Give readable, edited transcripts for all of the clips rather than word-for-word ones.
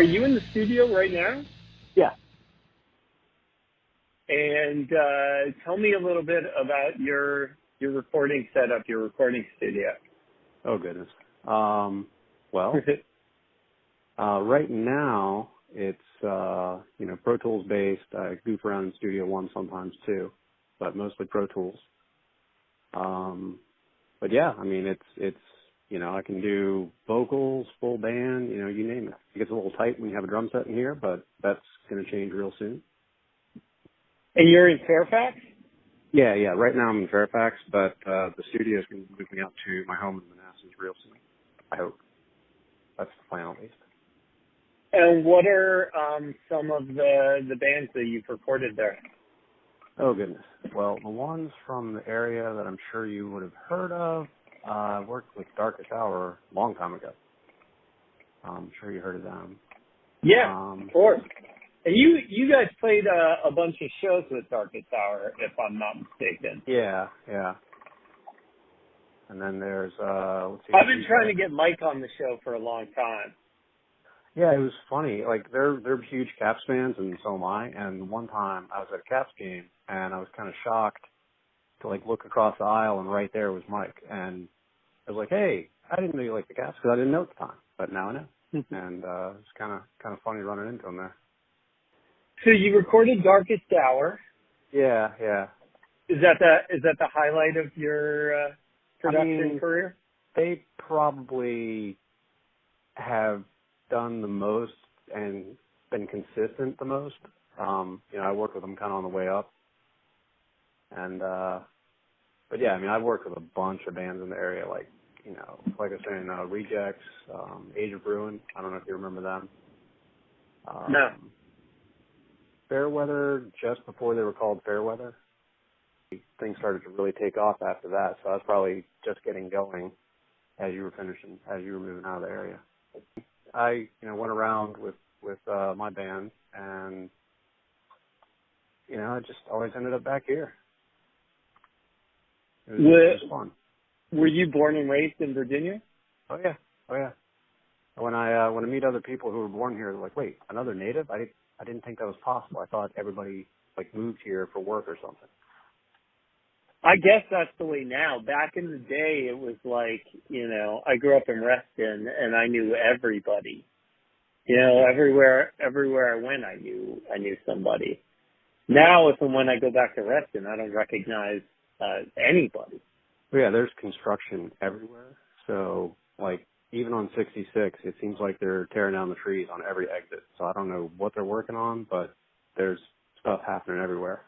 are you in the studio right now? Yeah. And tell me a little bit about your recording setup, your recording studio. Oh, goodness. Well, right now it's, Pro Tools based. I goof around in Studio One sometimes too, but mostly Pro Tools. But yeah, I mean, it's, I can do vocals, full band, you name it. It gets a little tight when you have a drum set in here, but that's going to change real soon. And you're in Fairfax? Yeah. Right now I'm in Fairfax, but the studio's going to be moving out to my home in Manassas real soon. I hope. That's the plan, at least. And what are some of the bands that you've recorded there? Oh, goodness. Well, the ones from the area that I'm sure you would have heard of, I worked with Darkest Hour a long time ago. I'm sure you heard of them. Yeah, of course. And you guys played a bunch of shows with Darkest Hour, if I'm not mistaken. Yeah. And then there's, let's see. I've been trying to get Mike on the show for a long time. Yeah, it was funny. Like, they're huge Caps fans, and so am I. And one time I was at a Caps game, and I was kind of shocked to, look across the aisle, and right there was Mike. And I was like, hey, I didn't know you liked the Caps, because I didn't know at the time. But now I know. And it's kind of funny running into him there. So you recorded Darkest Hour. Yeah. Is that the highlight of your production career? They probably have done the most and been consistent the most. I worked with them kind of on the way up. And, but yeah, I've worked with a bunch of bands in the area, like I was saying, Rejects, Age of Ruin. I don't know if you remember them. No. Fairweather, just before they were called Fairweather. Things started to really take off after that, so I was probably just getting going as you were moving out of the area. I, went around with my band, and, I just always ended up back here. It was fun. Were you born and raised in Virginia? Oh yeah. When I meet other people who were born here, they're like, wait, another native? I didn't think that was possible. I thought everybody, moved here for work or something. I guess that's the way now. Back in the day, it was like, I grew up in Reston, and I knew everybody. Everywhere I went, I knew somebody. Now, if and when I go back to Reston, I don't recognize anybody. Well, yeah, there's construction everywhere. So, even on 66, it seems like they're tearing down the trees on every exit. So I don't know what they're working on, but there's stuff happening everywhere.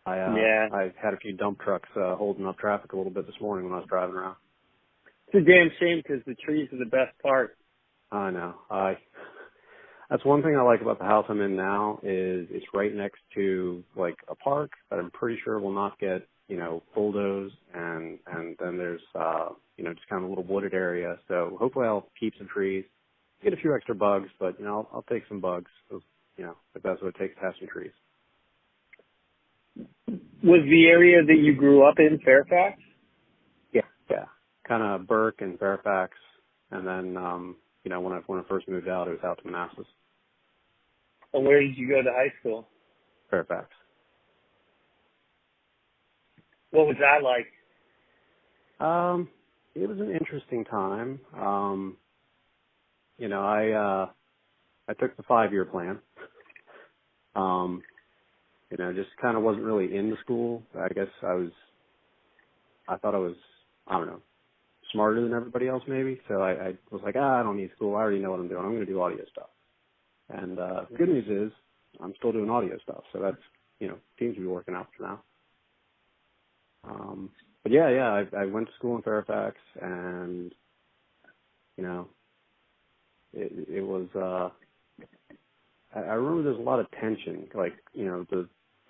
I had a few dump trucks holding up traffic a little bit this morning when I was driving around. It's a damn shame because the trees are the best part. I know. That's one thing I like about the house I'm in now is it's right next to a park that I'm pretty sure will not get bulldozed, and then there's just kind of a little wooded area. So hopefully I'll keep some trees, get a few extra bugs, but I'll take some bugs. If that's what it takes to have some trees. Was the area that you grew up in Fairfax? Yeah. Kind of Burke and Fairfax, and then when I first moved out, it was out to Manassas. And where did you go to high school? Fairfax. What was that like? It was an interesting time. I took the 5-year plan. Just kind of wasn't really into school. I guess I thought I was, I don't know, smarter than everybody else maybe. So I was like, I don't need school. I already know what I'm doing. I'm going to do audio stuff. And the good news is I'm still doing audio stuff. So that's, seems to be working out for now. But yeah, I went to school in Fairfax, and, it was, I remember there's a lot of tension.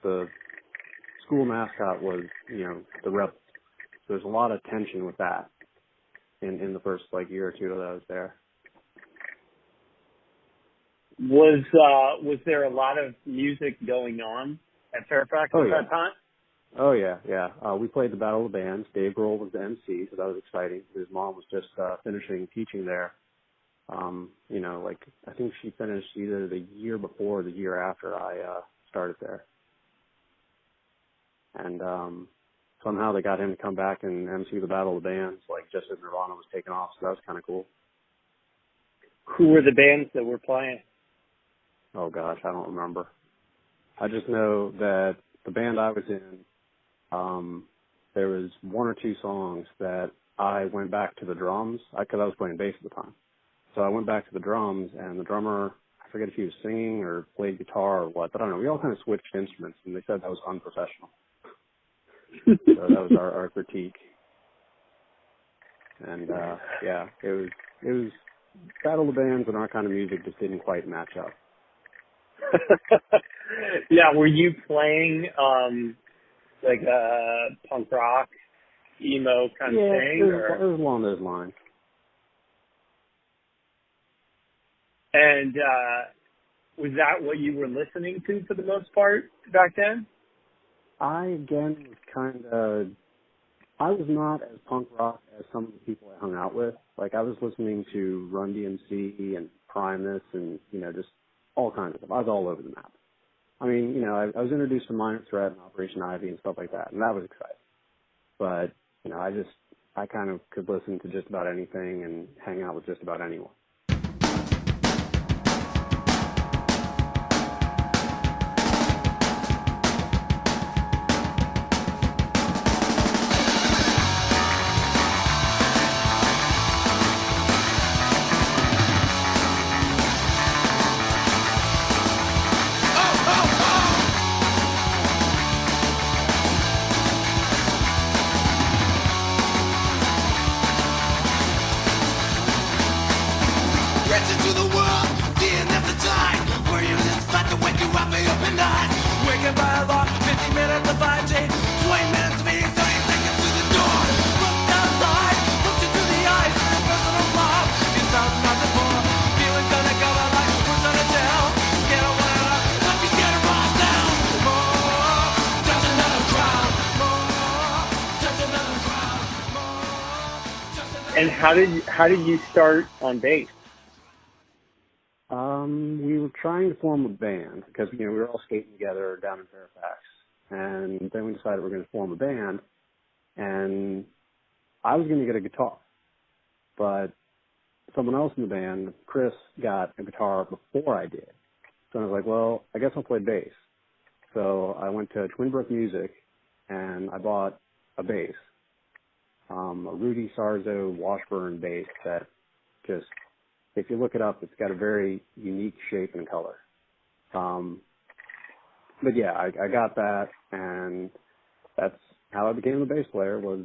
The school mascot was, the Rebels. So there's a lot of tension with that in the first, year or two that I was there. Was there a lot of music going on at Fairfax at that time? Oh, yeah. We played the Battle of the Bands. Dave Grohl was the MC, so that was exciting. His mom was just finishing teaching there. You know, like I think she finished either the year before or the year after I started there. And somehow they got him to come back and MC the Battle of the Bands, like just as Nirvana was taking off, so that was kind of cool. Who were the bands that were playing? Oh gosh, I don't remember. I just know that the band I was in, there was one or two songs that I went back to the drums, because I was playing bass at the time. So I went back to the drums, and the drummer, I forget if he was singing or played guitar or what, but I don't know. We all kind of switched instruments, and they said that was unprofessional. So that was our critique. And yeah, it was Battle of the Bands and our kind of music just didn't quite match up. Yeah, were you playing like punk rock, emo kind of thing? Yeah, it was along those lines. And was that what you were listening to for the most part back then? I was not as punk rock as some of the people I hung out with. Like, I was listening to Run DMC and Primus and, you know, just all kinds of stuff. I was all over the map. I mean, you know, I was introduced to Minor Threat and Operation Ivy and stuff like that, and that was exciting. But, you know, I kind of could listen to just about anything and hang out with just about anyone. And how did you start on bass? We were trying to form a band because, you know, we were all skating together down in Fairfax. And then we decided we were going to form a band. And I was going to get a guitar. But someone else in the band, Chris, got a guitar before I did. So I was like, well, I guess I'll play bass. So I went to Twin Brook Music and I bought a bass. A Rudy Sarzo Washburn bass that just, if you look it up, it's got a very unique shape and color. But yeah, I got that, and that's how I became a bass player. Was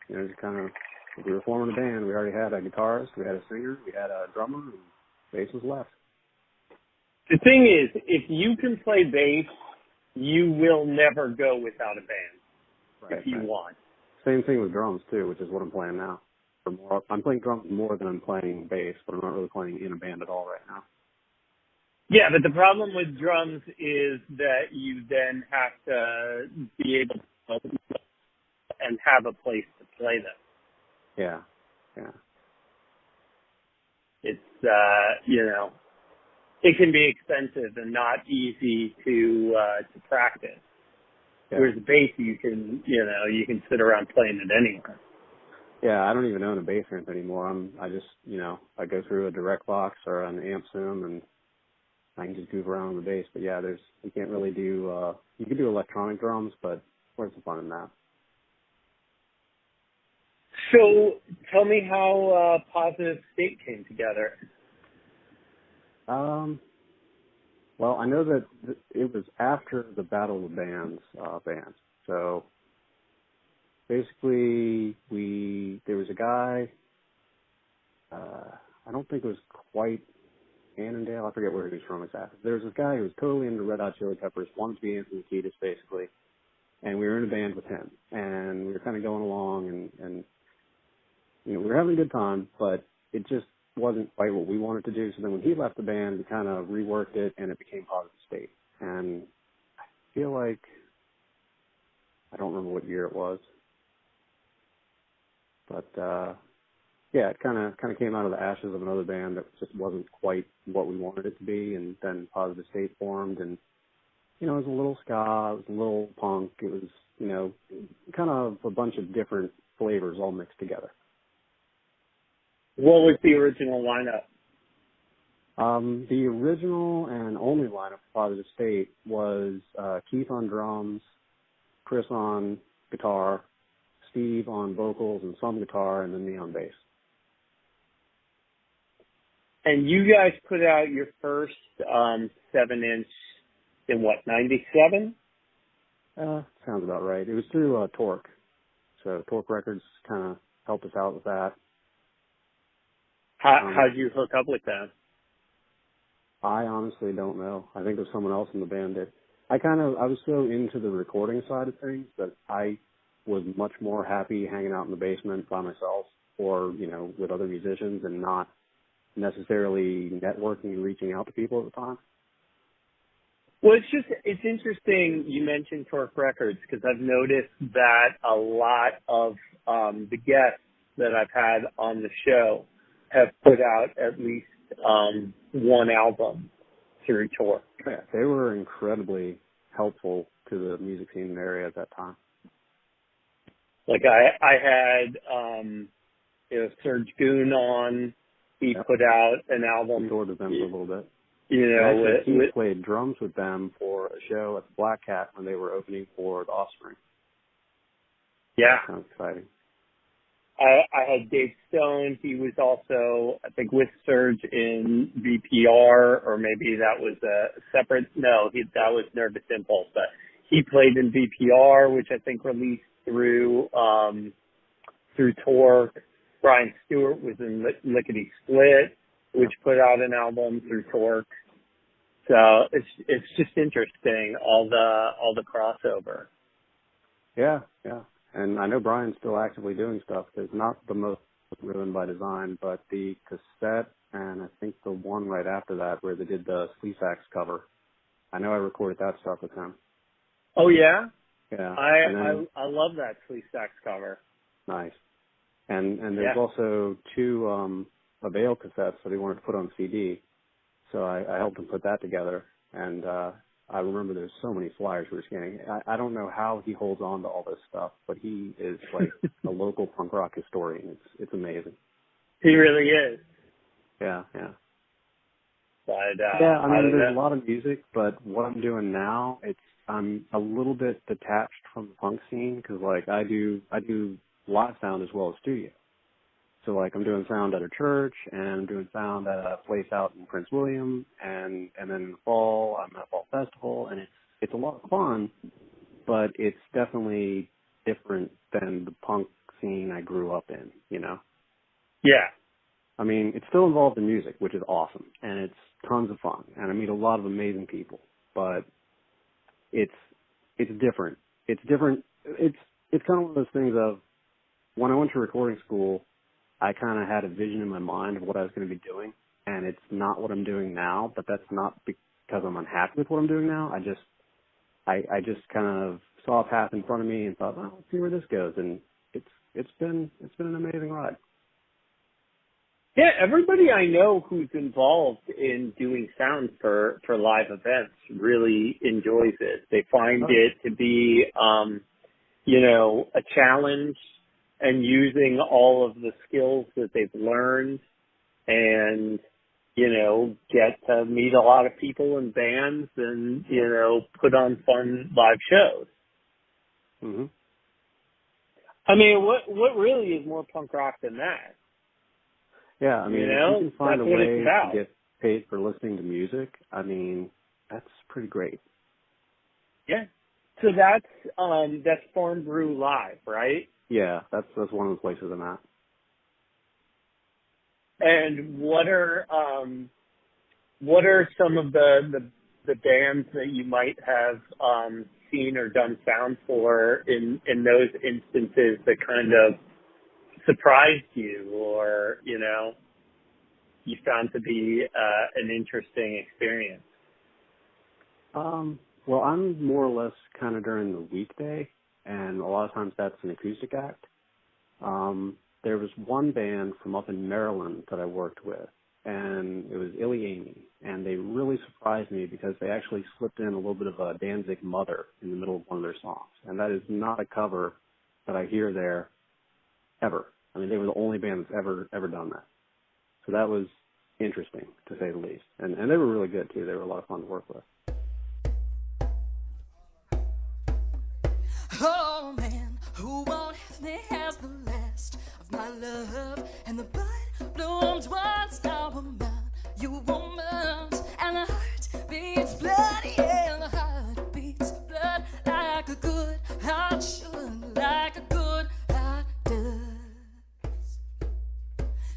you know, just kind of, we were forming a band. We already had a guitarist, we had a singer, we had a drummer, and bass was left. The thing is, if you can play bass, you will never go without a band if you want. Same thing with drums too, which is what I'm playing now. I'm playing drums more than I'm playing bass, but I'm not really playing in a band at all right now. Yeah, but the problem with drums is that you then have to be able to and have a place to play them. Yeah. It's you know, it can be expensive and not easy to practice. Yeah. Whereas bass, you can sit around playing it anywhere. Yeah, I don't even own a bass amp anymore. I just, you know, I go through a direct box or an amp sim and I can just goof around on the bass. But yeah, you can't really do, you can do electronic drums, but where's the fun in that? So tell me how Positive State came together. Well, I know that it was after the Battle of the Bands band. So basically, there was a guy, I don't think it was quite Annandale, I forget where he was from exactly. There was this guy who was totally into Red Hot Chili Peppers, wanted to be Anthony Kiedis basically, and we were in a band with him. And we were kind of going along, and you know, we were having a good time, but it just wasn't quite what we wanted to do. So then when he left the band, we kind of reworked it, and it became Positive State. And I feel like, I don't remember what year it was, but yeah, it kind of came out of the ashes of another band that just wasn't quite what we wanted it to be, and then Positive State formed, and you know, it was a little ska, it was a little punk, it was, you know, kind of a bunch of different flavors all mixed together. What was the original lineup? The original and only lineup for Positive State was Keith on drums, Chris on guitar, Steve on vocals and some guitar, and then me on bass. And you guys put out your first 7-inch in what, 97? Sounds about right. It was through Torque. So Torque Records kind of helped us out with that. How'd you hook up with them? I honestly don't know. I think there's someone else in the band that I was so into the recording side of things that I was much more happy hanging out in the basement by myself or, you know, with other musicians and not necessarily networking and reaching out to people at the time. Well, it's interesting you mentioned Torque Records because I've noticed that a lot of the guests that I've had on the show have put out at least one album through Torque. Yeah, they were incredibly helpful to the music scene in the area at that time. Like I had Serge Goon on. He put out an album. We toured with them for a little bit. You know, actually, he played drums with them for a show at the Black Cat when they were opening for The Offspring. Yeah. That sounds exciting. I had Dave Stone. He was also, I think, with Serge in VPR, or maybe that was a separate. No, that was Nervous Impulse. But he played in VPR, which I think released through Torque. Brian Stewart was in Lickety Split, which put out an album through Torque. So it's just interesting all the crossover. Yeah. And I know Brian's still actively doing stuff. There's not the most Ruined by Design, but the cassette and I think the one right after that where they did the Sleesax cover. I know I recorded that stuff with him. Oh yeah? Yeah. I love that Sleesax cover. Nice. And there's also two Avail cassettes that he wanted to put on CD. So I helped him put that together. And I remember there's so many flyers we were scanning. I don't know how he holds on to all this stuff, but he is like a local punk rock historian. It's amazing. He really is. Yeah. But, I mean, there's a lot of music, but what I'm doing now, I'm a little bit detached from the punk scene because, like, I do live sound as well as studio. So, like, I'm doing sound at a church, and I'm doing sound at a place out in Prince William, and then in the fall, I'm at a fall festival, and it's a lot of fun, but it's definitely different than the punk scene I grew up in, you know? Yeah. I mean, it's still involved in music, which is awesome, and it's tons of fun, and I meet a lot of amazing people, but it's different. It's different. It's kind of one of those things of, when I went to recording school, I kind of had a vision in my mind of what I was going to be doing, and it's not what I'm doing now, but that's not because I'm unhappy with what I'm doing now. I just kind of saw a path in front of me and thought, well, let's see where this goes, and it's been an amazing ride. Yeah, everybody I know who's involved in doing sound for live events really enjoys it. They find it to be, a challenge, and using all of the skills that they've learned and, get to meet a lot of people in bands and, put on fun live shows. Mm-hmm. I mean, what really is more punk rock than that? Yeah, I mean, if you can find a way to get paid for listening to music, I mean, that's pretty great. Yeah. So that's Farm Brew Live, right? Yeah, that's one of the places I'm at. And what are some of the bands that you might have seen or done sound for in those instances that kind of surprised you or you found to be an interesting experience? Well, I'm more or less kind of during the weekday, and a lot of times that's an acoustic act. there was one band from up in Maryland that I worked with, and it was Illy Amy, and they really surprised me because they actually slipped in a little bit of a Danzig Mother in the middle of one of their songs, and that is not a cover that I hear there ever. I mean, they were the only band that's ever done that. So that was interesting, to say the least. And they were really good, too. They were a lot of fun to work with. Oh man, who on earth has the last of my love? And the bud blooms once now a man, you woman, and the heart beats blood, yeah, the heart beats blood like a good heart should, like a good heart does.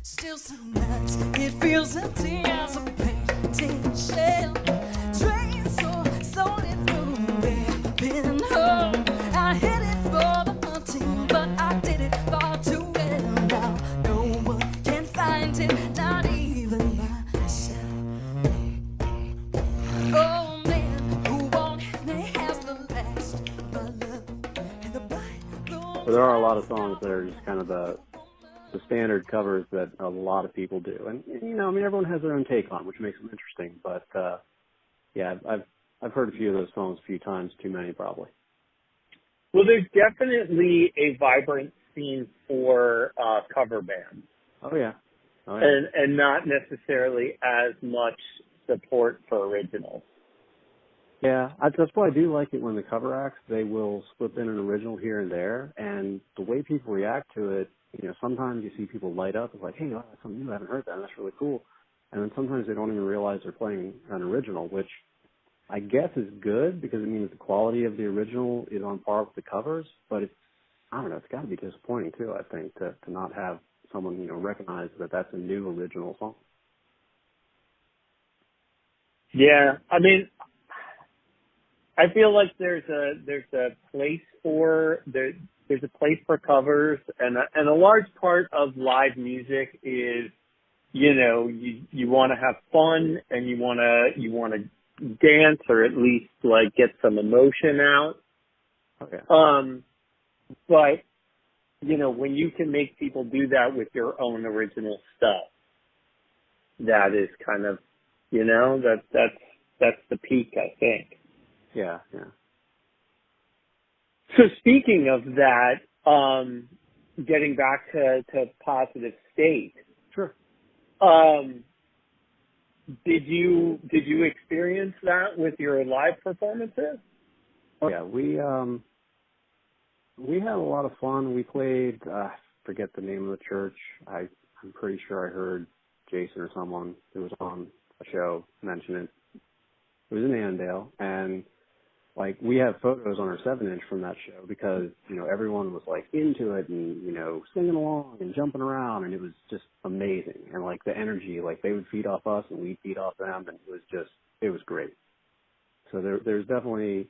Still sometimes it feels empty as a painting shell, drained so slowly through red pinhole. I hit it for the hunting, but I did it far too well. Now no one can find it, not even myself. Oh man, who on earth has the last of my love? And the bright blooms. So there are a lot of songs that are just kind of the standard covers that a lot of people do. And, you know, I mean, everyone has their own take on it, which makes them interesting. But, yeah, I've heard a few of those songs a few times, too many probably. Well, there's definitely a vibrant scene for cover bands. Oh, yeah. Oh, yeah. And not necessarily as much support for originals. Yeah, that's why I do like it when the cover acts, they will slip in an original here and there. And the way people react to it, you know, sometimes you see people light up. It's like, hey, oh, that's something new. I haven't heard that. That's really cool. And then sometimes they don't even realize they're playing an original, which I guess is good because it means the quality of the original is on par with the covers. But it's, I don't know, it's got to be disappointing too, I think, to not have someone, you know, recognize that that's a new original song. Yeah, I mean, I feel like there's a place for there's a place for covers, and a large part of live music is, you know, you want to have fun and you want to dance or at least like get some emotion out. Okay. But you know, when you can make people do that with your own original stuff, that is kind of, you know, that's the peak, I think. Yeah, yeah. So speaking of that, getting back to Positive State. Sure. Did you experience that with your live performances? Oh, yeah, we had a lot of fun. We played, forget the name of the church. I'm pretty sure I heard Jason or someone who was on a show mention it. It was in Annandale, and like we have photos on our 7-inch from that show because, you know, everyone was like into it and, you know, singing along and jumping around, and it was just amazing. And like the energy, like they would feed off us and we'd feed off them, and it was great. So there's definitely,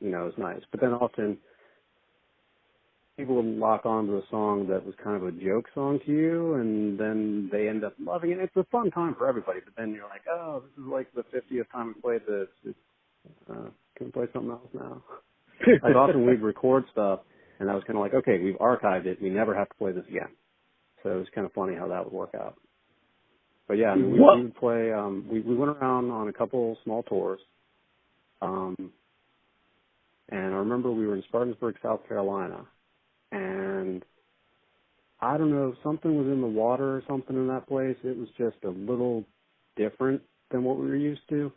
you know, it's nice. But then often people would lock on to a song that was kind of a joke song to you, and then they end up loving it. It's a fun time for everybody, but then you're like, oh, this is like the 50th time we played this. Can we play something else now? Like often we'd record stuff, and I was kind of like, okay, we've archived it. We never have to play this again. So it was kind of funny how that would work out. But yeah, I mean, we would play. We went around on a couple small tours, and I remember we were in Spartansburg, South Carolina, and I don't know, something was in the water or something in that place. It was just a little different than what we were used to.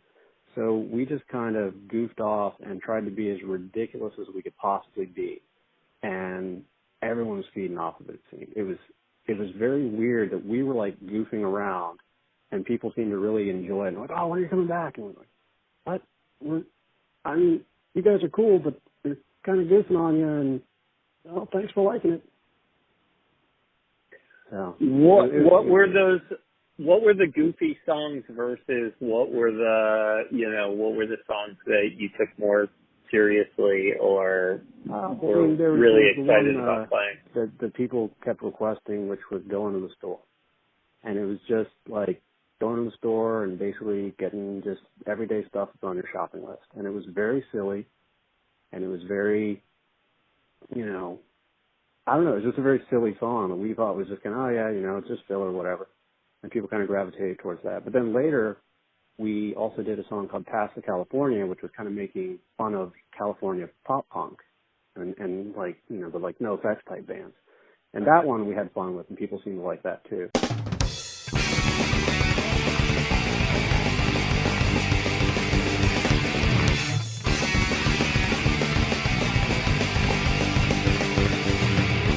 So we just kind of goofed off and tried to be as ridiculous as we could possibly be. And everyone was feeding off of it. It was very weird that we were like goofing around and people seemed to really enjoy it. And like, oh, when are you coming back? And we're like, what? I mean, you guys are cool, but they're kind of goofing on you, and oh, thanks for liking it. So what were the goofy songs versus what were the songs that you took more seriously or were really excited about playing? That people kept requesting, which was going to the store. And it was just like going to the store and basically getting just everyday stuff that's on your shopping list. And it was very silly, and it was very, you know, I don't know, it was just a very silly song that we thought was just kind of, oh yeah, you know, it's just filler or whatever. And people kind of gravitated towards that. But then later, we also did a song called Pass to California, which was kind of making fun of California pop punk and like, you know, the like NoFX type bands. And that one we had fun with, and people seemed to like that too.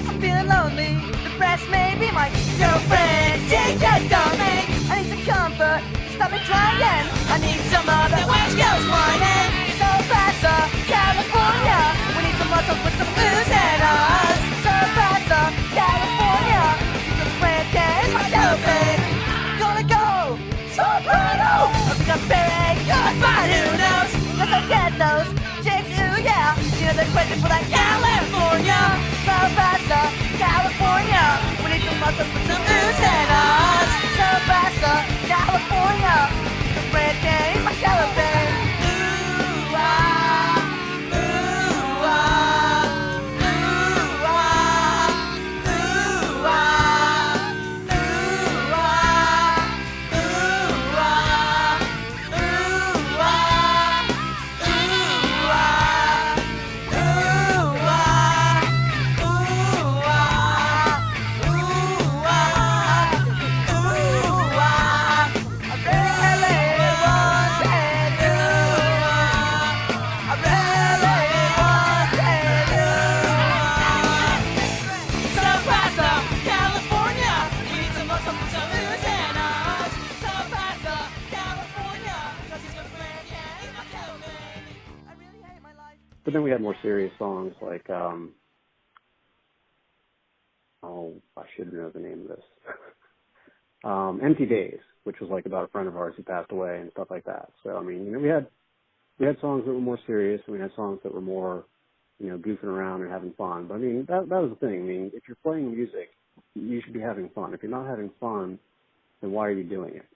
I'm feeling lonely, depressed, maybe my girlfriend take that dummy. I need some comfort, stop me trying. I need some of that West Coast whining. So Paso, California, we need some muscle with some blues and us. So Paso, California, the friend is my girlfriend. Gonna go, soprano. I think I'm very good, but who knows? Let's not get those chicks, ooh yeah. You know they're crazy for that California. So Paso, California, we need some muscle with some blues and us. So Paso, California, the friend is my girlfriend. Ooh ah, ooh ah, ooh ah, ooh ah, ooh ah, ooh ah, ooh ah, ooh ah, ooh ah, ooh ah, ooh ah, ooh ah. I really wanted you. I really wanted you. So Paso, California, we need some more something to lose in us. So Paso, California, 'cause he's my friend, yeah, he's my girlfriend. I really hate my life. But then we had more serious songs like, I should know the name of this. Empty Days, which was like about a friend of ours who passed away and stuff like that. So, I mean, you know, we had songs that were more serious, and we had songs that were more, you know, goofing around and having fun. But I mean, that was the thing. I mean, if you're playing music, you should be having fun. If you're not having fun, then why are you doing it?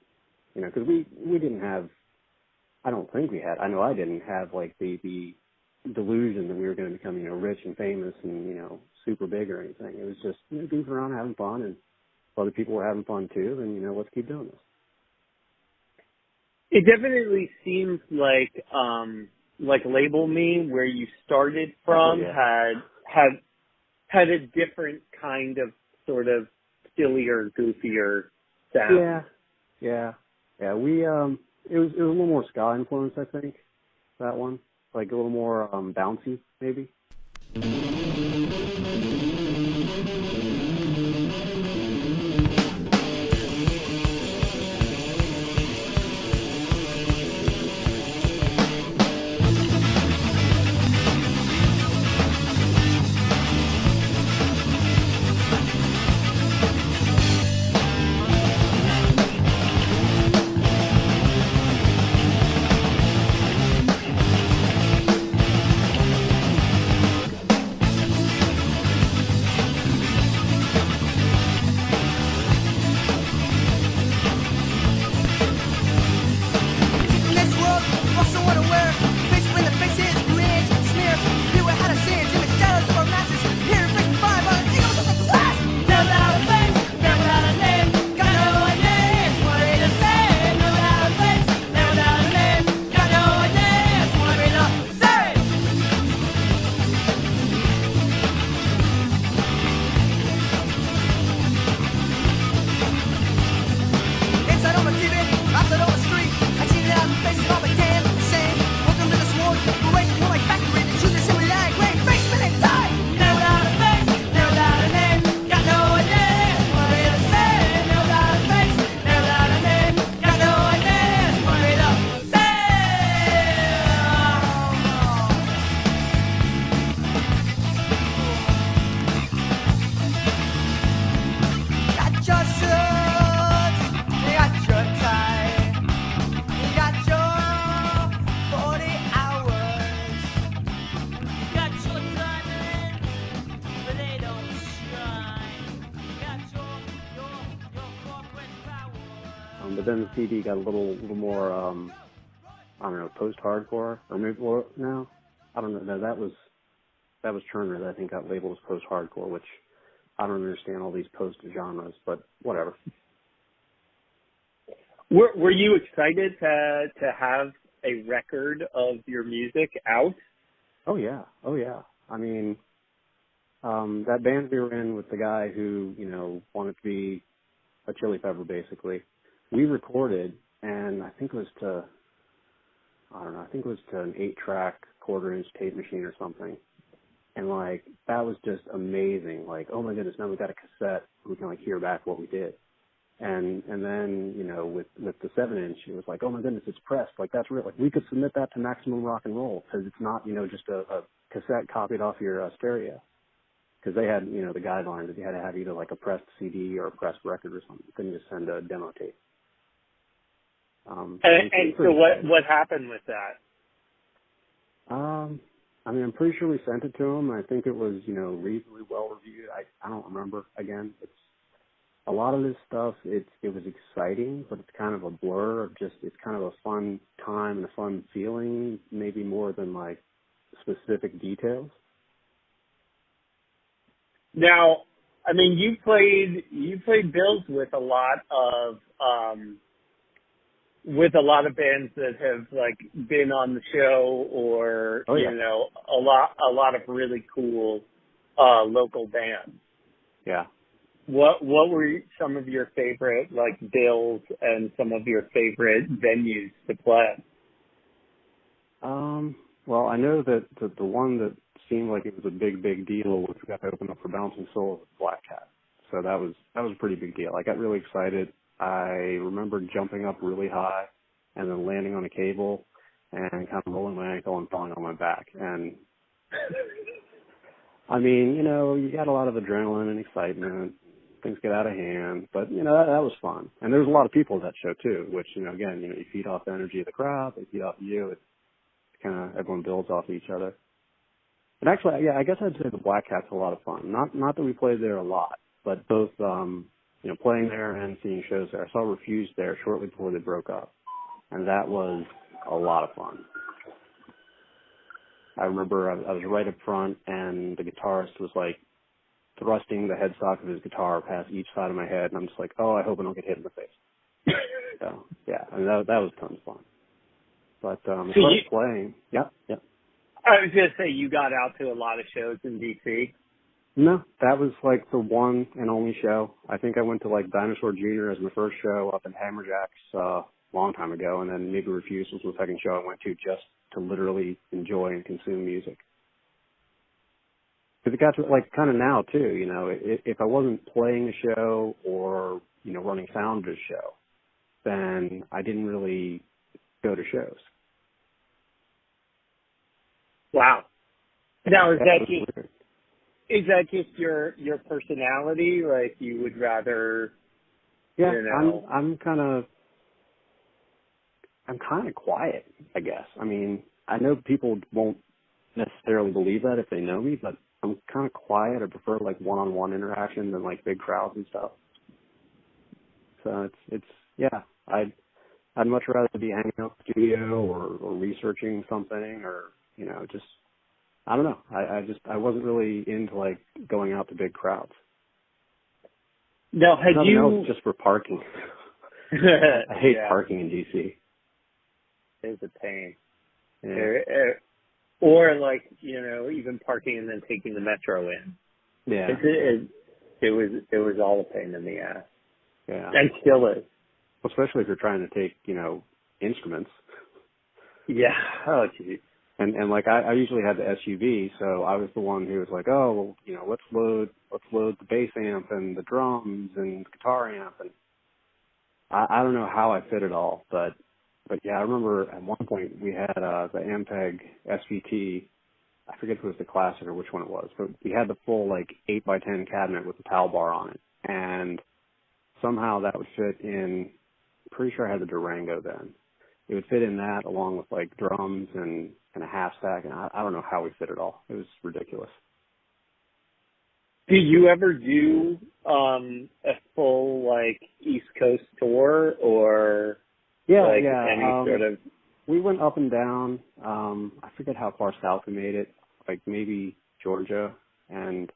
You know, because we didn't have, I don't think we had, I know I didn't have like the delusion that we were going to become, you know, rich and famous and, you know, super big or anything. It was just, you know, goofing around, having fun, and if other people were having fun too, then, you know, let's keep doing this. It definitely seems like Label Me, where you started from, Yeah. had a different kind of sort of sillier, goofier sound. Yeah. We it was a little more ska influence, I think. That one, like a little more bouncy, maybe. But then the CD got a little more, I don't know, post-hardcore, or maybe, well, no, I don't know. No, that was that was Turner that I think got labeled as post-hardcore, which I don't understand all these post-genres, but whatever. Were you excited to have a record of your music out? Oh yeah. I mean, that band we were in with the guy who, wanted to be a Chili Pepper, basically, we recorded, and I think it was to an 8-track quarter-inch tape machine or something. And, that was just amazing. Oh, my goodness, now we got a cassette. We can, hear back what we did. And then, with the 7-inch, it was oh, my goodness, it's pressed. That's real. We could submit that to Maximum Rock and Roll because it's not, just a cassette copied off your stereo. Because they had, the guidelines that you had to have either, a pressed CD or a pressed record or something. You couldn't just send a demo tape. And so what happened with that? I'm pretty sure we sent it to him. I think it was, reasonably well reviewed. I don't remember. Again, it's a lot of this stuff. It was exciting, but it's kind of a blur of just, it's kind of a fun time and a fun feeling, maybe more than specific details. Now, I mean, you played bills with a lot of bands that have been on the show, or oh, yeah. a lot of really cool local bands. Yeah. What were some of your favorite bills and some of your favorite venues to play? Well, I know that the one that seemed like it was a big deal was we got to open up for Bouncing Souls with Black Cat. So that was a pretty big deal. I got really excited. I remember jumping up really high and then landing on a cable and kind of rolling my ankle and falling on my back. And I mean, you got a lot of adrenaline and excitement. Things get out of hand, but that was fun. And there was a lot of people at that show too, which again, you feed off the energy of the crowd, they feed off you. It's kind of everyone builds off of each other. And actually, yeah, I guess I'd say the Black Cat's a lot of fun. Not that we played there a lot, but both playing there and seeing shows there. I saw Refused there shortly before they broke up, and that was a lot of fun. I remember I was right up front, and the guitarist was thrusting the headstock of his guitar past each side of my head, and I'm just oh, I hope I don't get hit in the face. So, yeah, I mean, that was tons of fun. But as far as playing, yeah. I was going to say, you got out to a lot of shows in D.C.? No, that was the one and only show. I think I went to Dinosaur Jr. as my first show up in Hammerjacks a long time ago, and then maybe Refused was the second show I went to just to literally enjoy and consume music. Because it got to kind of now too, if I wasn't playing a show or, running sound at a show, then I didn't really go to shows. Wow. Now, is that just your personality? You would rather, Yeah, I'm kind of quiet, I guess. I mean, I know people won't necessarily believe that if they know me, but I'm kind of quiet. I prefer one-on-one interaction than big crowds and stuff. So it's yeah, I'd much rather be hanging out in the studio or researching something or just I don't know. I wasn't really into going out to big crowds. No, had Nothing you else just for parking? I hate parking in DC. It's a pain. Yeah. Or even parking and then taking the metro in. Yeah. It was all a pain in the ass. Yeah. And still is. Especially if you're trying to take, instruments. Yeah. Oh, geez. And I usually had the SUV, so I was the one who was oh, well, let's load the bass amp and the drums and the guitar amp, and I don't know how I fit it all, but yeah, I remember at one point we had the Ampeg SVT. I forget if it was the Classic or which one it was, but we had the full 8x10 cabinet with the PAL bar on it, and somehow that would fit in. I'm pretty sure I had the Durango then. It would fit in that along with drums and a half stack, and I don't know how we fit it all. It was ridiculous. Did you ever do a full East Coast tour or any sort of? We went up and down. I forget how far south we made it. Maybe Georgia, and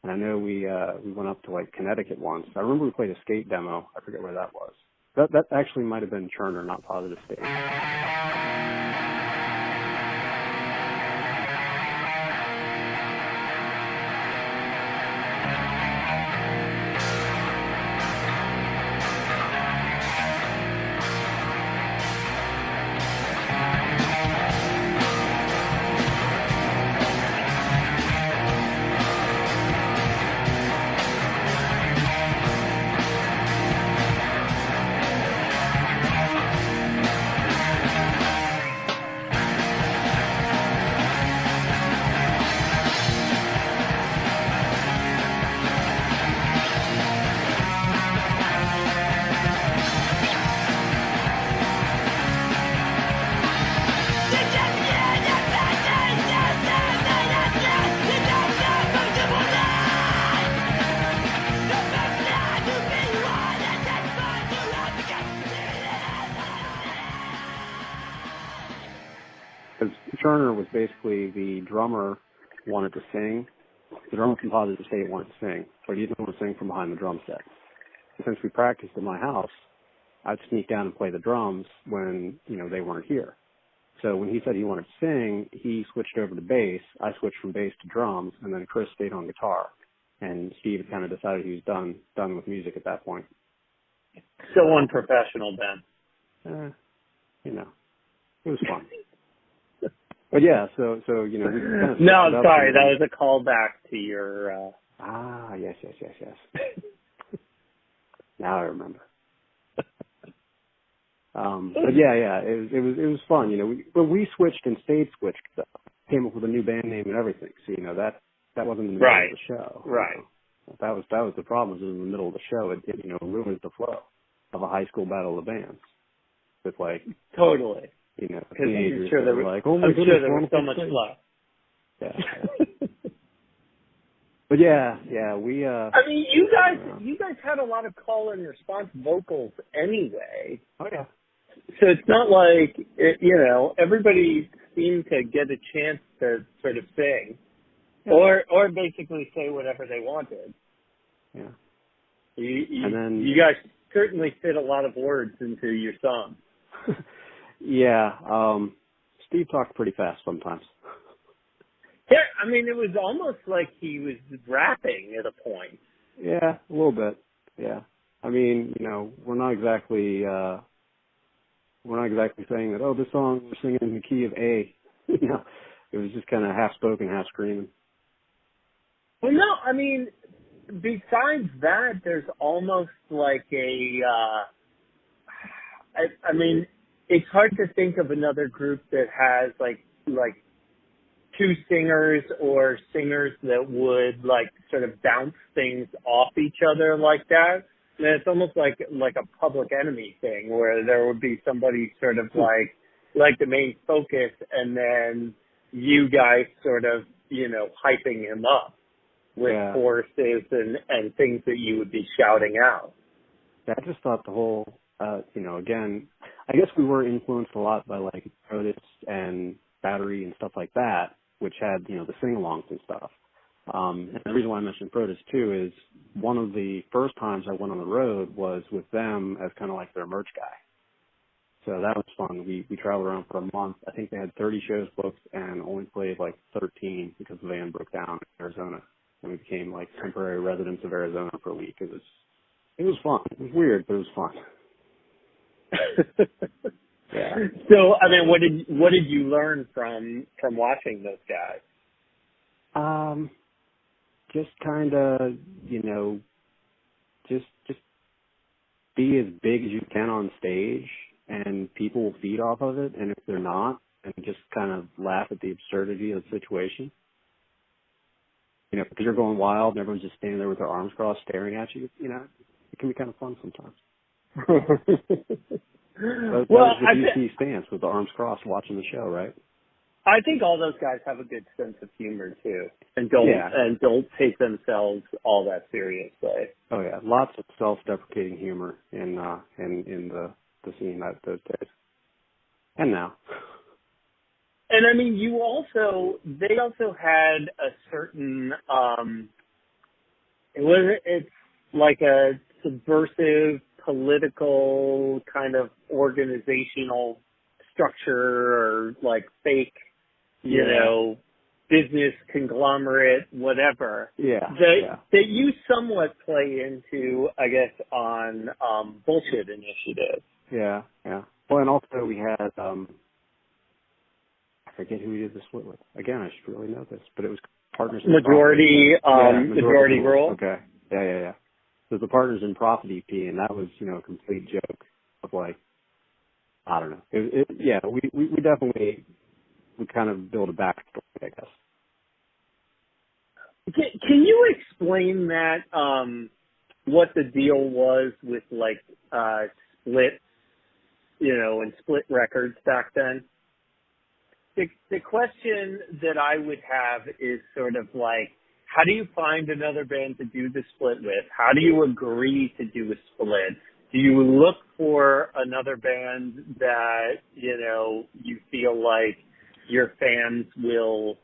I know we went up to like Connecticut once. I remember we played a skate demo. I forget where that was. That actually might have been Cherner, not Positive State. Because Cherner was basically the drummer wanted to sing. The drummer from Positive State wanted to sing, but he didn't want to sing from behind the drum set. And since we practiced at my house, I'd sneak down and play the drums when, they weren't here. So when he said he wanted to sing, he switched over to bass. I switched from bass to drums, and then Chris stayed on guitar. And Steve had kind of decided he was done with music at that point. So unprofessional, Ben. It was fun. But yeah, so we kind of No, I'm sorry, that was a callback to your. Yes. Now I remember. But yeah, it was fun. We switched and stayed switched. Came up with a new band name and everything. So that wasn't in the middle of the show. Right. That was the problem. It was in the middle of the show. It ruins the flow of a high school battle of bands. With totally. Teenagers I'm sure were like, oh my goodness, there was so much flow. Yeah. But yeah, we. I mean, you guys had a lot of call and response vocals anyway. Oh yeah. So it's not like everybody seemed to get a chance to sort of sing, or basically say whatever they wanted. Yeah. And then you guys certainly fit a lot of words into your song. Yeah, Steve talked pretty fast sometimes. Yeah, I mean, it was almost like he was rapping at a point. Yeah, a little bit. Yeah, I mean, we're not exactly saying that. Oh, this song we're singing in the key of A. It was just kind of half spoken, half screaming. Well, no, I mean, besides that, there's almost like I mean, it's hard to think of another group that has like two singers or singers that would sort of bounce things off each other like that. And it's almost like a Public Enemy thing where there would be somebody sort of like the main focus, and then you guys sort of hyping him up with choruses and things that you would be shouting out. Yeah, I just thought the whole again, I guess we were influenced a lot by Protus and Battery and stuff like that, which had, the sing-alongs and stuff. And the reason why I mentioned Protus too is one of the first times I went on the road was with them as kind of like their merch guy. So that was fun. We traveled around for a month. I think they had 30 shows booked and only played 13 because the van broke down in Arizona. And we became temporary residents of Arizona for a week. It was fun. It was weird, but it was fun. Yeah. So, I mean, what did you learn from watching those guys? Just kind of, just be as big as you can on stage, and people will feed off of it. And if they're not, and just kind of laugh at the absurdity of the situation. Because you're going wild and everyone's just standing there with their arms crossed staring at you. It can be kind of fun sometimes. That was the UC stance with the arms crossed watching the show, right? I think all those guys have a good sense of humor too, and don't take themselves all that seriously. Oh yeah, lots of self-deprecating humor in the scene those days, and now. and I mean, they also had a certain, it's like a subversive political kind of organizational structure, or like fake, you know, business conglomerate, whatever. That you somewhat play into, I guess, on bullshit initiatives. Yeah. Well, and also we had I forget who we did the split with. Again, I should really know this, but it was Partners in Majority Rule. Rule. Okay. Yeah. So the Partners in Profit EP, and that was, a complete joke of like, I don't know. We definitely kind of build a backstory, I guess. Can you explain that, what the deal was with like, split, and split records back then? The question that I would have is sort of like, how do you find another band to do the split with? How do you agree to do a split? Do you look for another band that, you feel like your fans will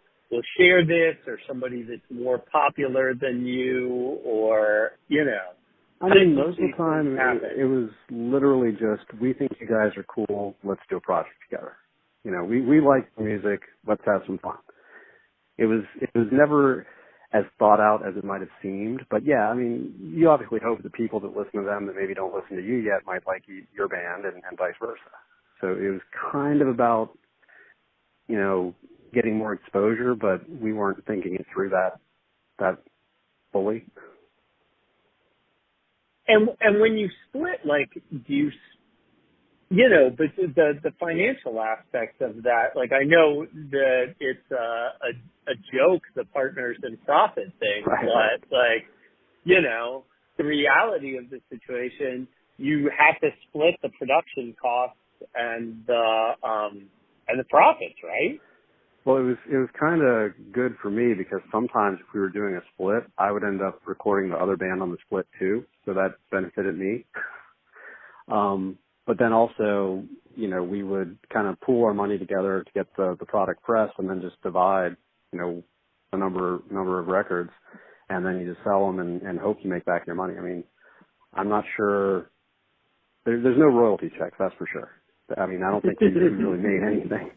share this, or somebody that's more popular than you, or, I mean, most of the time it was literally just, we think you guys are cool, let's do a project together. We like the music, let's have some fun. It was never as thought out as it might have seemed, but yeah, I mean, you obviously hope that people that listen to them that maybe don't listen to you yet might like your band, and vice versa. So it was kind of about, getting more exposure, but we weren't thinking it through that fully. And when you split, like, do you, but the financial aspects of that, like, I know that it's a joke, the Partners in Profit thing, right. But like, the reality of the situation, you have to split the production costs and the profits, right? Well, it was kind of good for me, because sometimes if we were doing a split, I would end up recording the other band on the split too, so that benefited me. But then also, we would kind of pool our money together to get the product pressed, and then just divide, the number of records, and then you just sell them and hope you make back your money. I mean, I'm not sure. There's no royalty checks, that's for sure. I mean, I don't think we really made anything.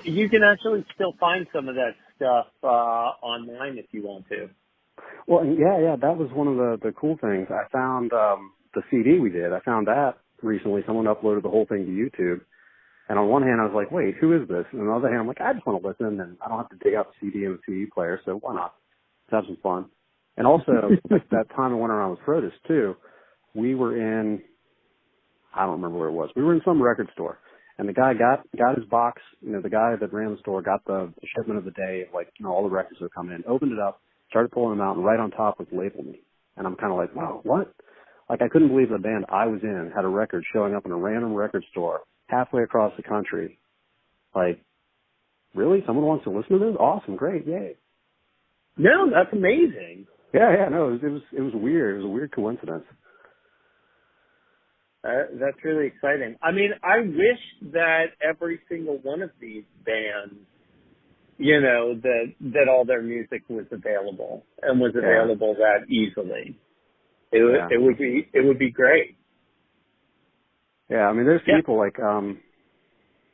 You can actually still find some of that stuff online if you want to. Well, yeah, that was one of the cool things. I found the CD we did. I found that recently. Someone uploaded the whole thing to YouTube. And on one hand, I was like, wait, who is this? And on the other hand, I'm like, I just want to listen, and I don't have to dig out the CD and the CD player, so why not? Let's have some fun. And also, that time I went around with Frodis, too, we were in, I don't remember where it was. We were in some record store. And the guy got his box, the guy that ran the store got the shipment of the day, like, all the records that were coming in, opened it up, started pulling them out, and right on top was Label Me. And I'm kind of like, wow, what? Like, I couldn't believe the band I was in had a record showing up in a random record store halfway across the country. Like, really? Someone wants to listen to this? Awesome, great, yay. No, that's amazing. Yeah, no, it was weird. It was a weird coincidence. That's really exciting. I mean, I wish that every single one of these bands, that all their music was available and was available that easily. It would be great. Yeah, I mean, there's people like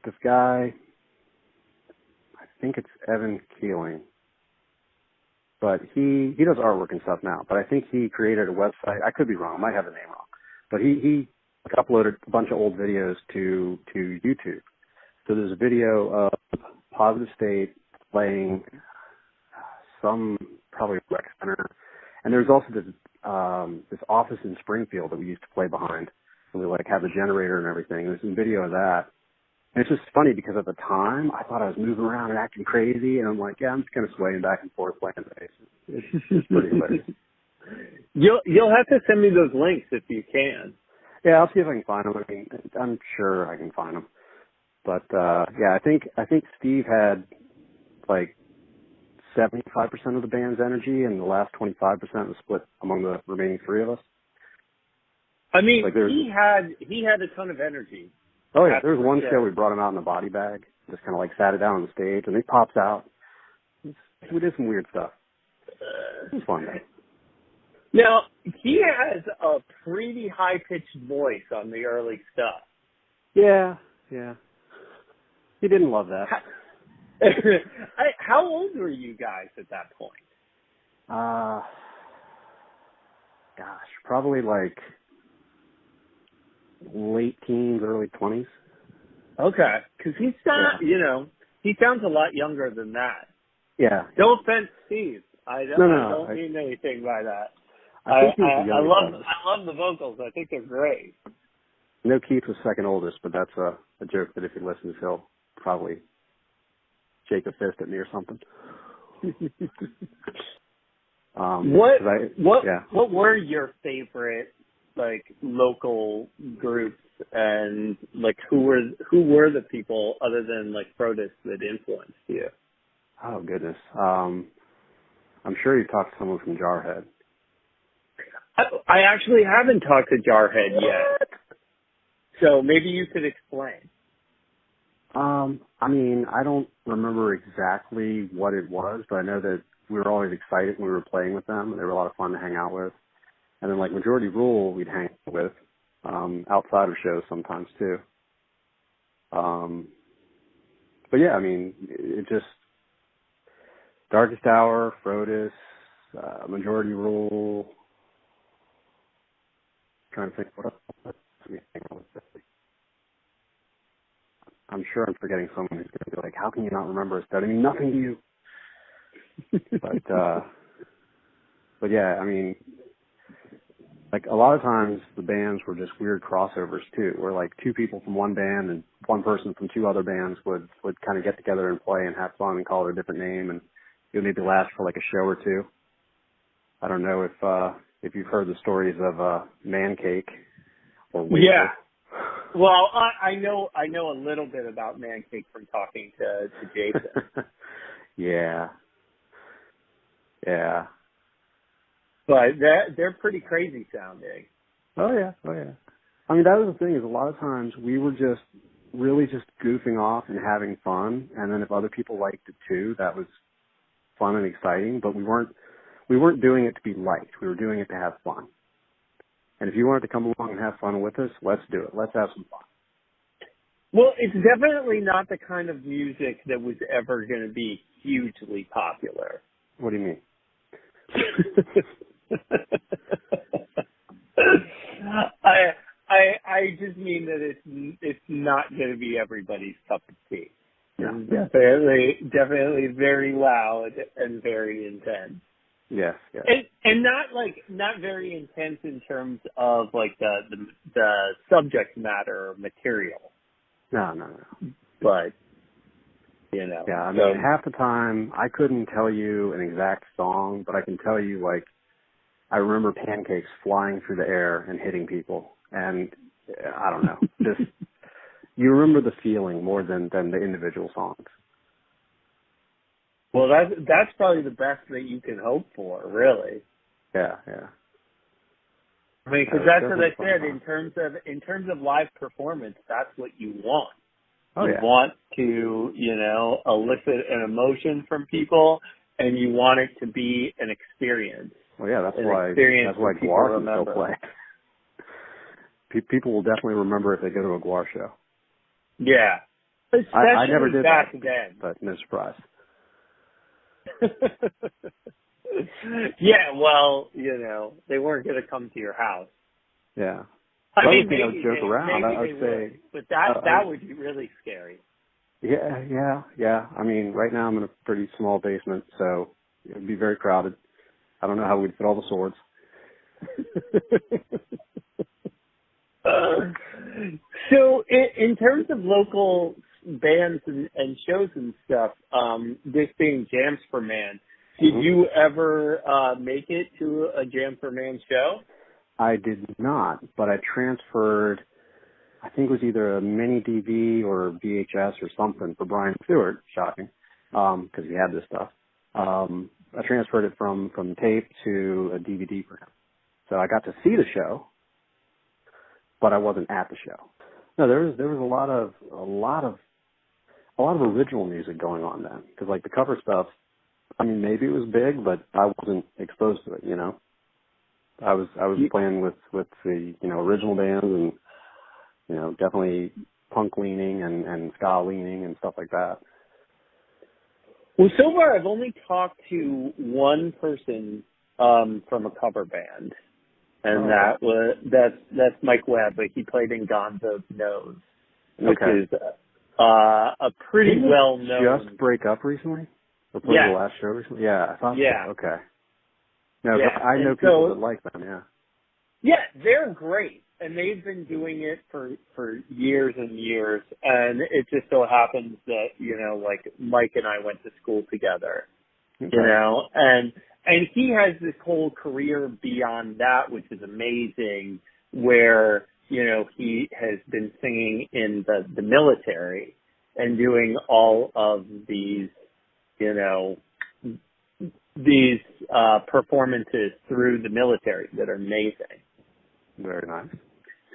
this guy. I think it's Evan Keeling, but he does artwork and stuff now. But I think he created a website. I could be wrong. I might have the name wrong, but he uploaded a bunch of old videos to YouTube. So there's a video of Positive State playing some probably rec center, and there's also this office in Springfield that we used to play behind, and we like have the generator and everything. There's some video of that. And it's just funny because at the time I thought I was moving around and acting crazy, and I'm like, yeah, I'm just kind of swaying back and forth playing the bass. It's pretty hilarious. You'll have to send me those links if you can. Yeah, I'll see if I can find them. I mean, I'm sure I can find them. But yeah, I think Steve had like 75% of the band's energy, and the last 25% was split among the remaining three of us. I mean, like he had a ton of energy. Oh yeah, there was one show we brought him out in a body bag, just kind of like sat it down on the stage, and he pops out. We did some weird stuff. It was fun though. Now, he has a pretty high-pitched voice on the early stuff. Yeah. He didn't love that. How old were you guys at that point? Gosh, probably like late teens, early 20s. Okay, because he's not, he sounds a lot younger than that. Yeah. No offense, Steve. I don't mean anything by that. I love the vocals. I think they're great. No, Keith was second oldest, but that's a joke that if he listens, he'll probably shake a fist at me or something. What were your favorite like local groups, and like who were the people other than like Protus that influenced you? Oh goodness, I'm sure you talked to someone from Jarhead. I actually haven't talked to Jarhead yet, so maybe you could explain. I mean, I don't remember exactly what it was, but I know that we were always excited when we were playing with them. They were a lot of fun to hang out with. And then like Majority Rule, we'd hang out with outside of shows sometimes too. But yeah, I mean, it just Darkest Hour, Frodis, Majority Rule. Trying to think what else we hang out with. I'm sure I'm forgetting someone who's going to be like, how can you not remember us? That I mean nothing to you. But yeah, I mean, like a lot of times the bands were just weird crossovers too, where like two people from one band and one person from two other bands would kind of get together and play and have fun and call it a different name, and it would maybe last for like a show or two. I don't know if you've heard the stories of Man Cake or Wafer. Yeah. Well, I know a little bit about Man Cake from talking to Jason. Yeah. But they're pretty crazy sounding. Oh yeah. I mean, that was the thing, is a lot of times we were just really just goofing off and having fun, and then if other people liked it too, that was fun and exciting, but we weren't doing it to be liked. We were doing it to have fun. And if you wanted to come along and have fun with us, let's do it. Let's have some fun. Well, it's definitely not the kind of music that was ever going to be hugely popular. What do you mean? I just mean that it's not going to be everybody's cup of tea. Yeah. It's definitely very loud and very intense. Yes. And not very intense in terms of like the subject matter or material. No. But Yeah, I mean, half the time I couldn't tell you an exact song, but I can tell you like I remember Pancakes flying through the air and hitting people, and I don't know, just you remember the feeling more than the individual songs. Well, that's probably the best that you can hope for, really. Yeah. I mean, because that's what I said. In terms of live performance, that's what you want. You want to, elicit an emotion from people, and you want it to be an experience. Well, yeah, that's why Guar can still play. People will definitely remember if they go to a Guar show. Yeah, I never did back that, then. but no surprise. Yeah, well, they weren't going to come to your house. Yeah. I I mean, would think I would joke around. I maybe would they would, say, but that would be really scary. yeah. I mean, right now I'm in a pretty small basement, so it'd be very crowded. I don't know how we'd fit all the swords. So in terms of local bands and shows and stuff, this being Jams for Man, did you ever make it to a Jam for Man show? I did not, but I transferred, I think it was either a mini DV or VHS or something for Brian Stewart, shocking, because he had this stuff. I transferred it from tape to a DVD for him. So I got to see the show, but I wasn't at the show. No, there was a lot of original music going on then, because like the cover stuff, I mean, maybe it was big, but I wasn't exposed to it, you know. I was playing with the, you know, original bands and, you know, definitely punk leaning and ska leaning and stuff like that. Well, so far I've only talked to one person from a cover band, and that's Mike Webb, but he played in Gonzo's Nose, which is a pretty well known. Just break up recently? Or play the last show recently? Yeah, I thought so. Okay. No, I know people that like them. Yeah. Yeah, they're great, and they've been doing it for years and years. And it just so happens that, you know, like Mike and I went to school together, you know, and he has this whole career beyond that, which is amazing, where, you know, he has been singing in the military and doing all of these, you know, these performances through the military that are amazing. Very nice.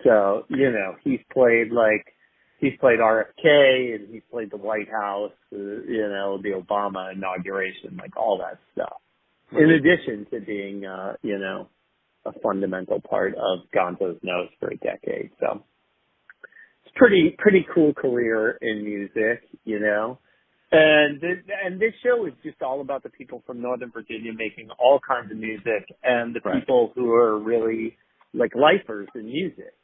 So, you know, he's played RFK and he's played the White House, you know, the Obama inauguration, like all that stuff. In addition to being, you know, a fundamental part of Gonzo's Nose for a decade. So it's pretty cool career in music, you know. And this show is just all about the people from Northern Virginia making all kinds of music and the people who are really like lifers in music.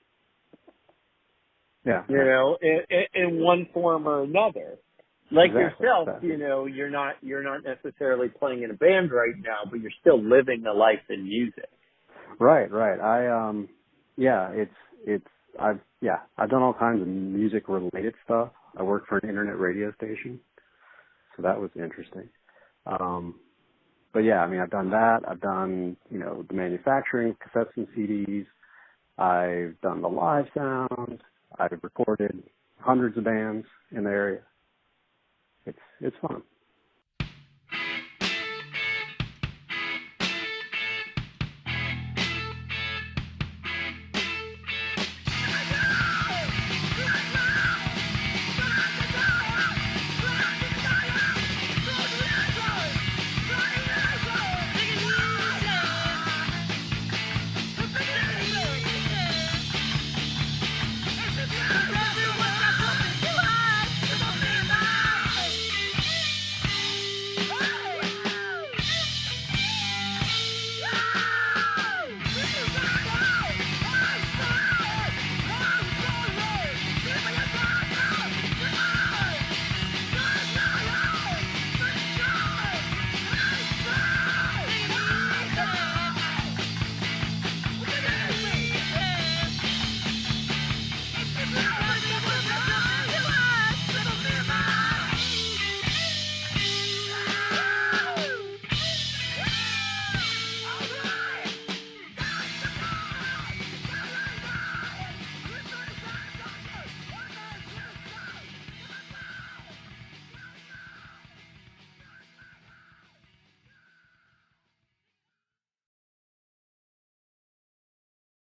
Yeah. You know, in one form or another. Like yourself, you know, you're not necessarily playing in a band right now, but you're still living a life in music. Right. I've done all kinds of music related stuff. I work for an internet radio station. So that was interesting. But yeah, I mean, I've done that. I've done, you know, the manufacturing, cassettes and CDs. I've done the live sound. I've recorded hundreds of bands in the area. It's fun.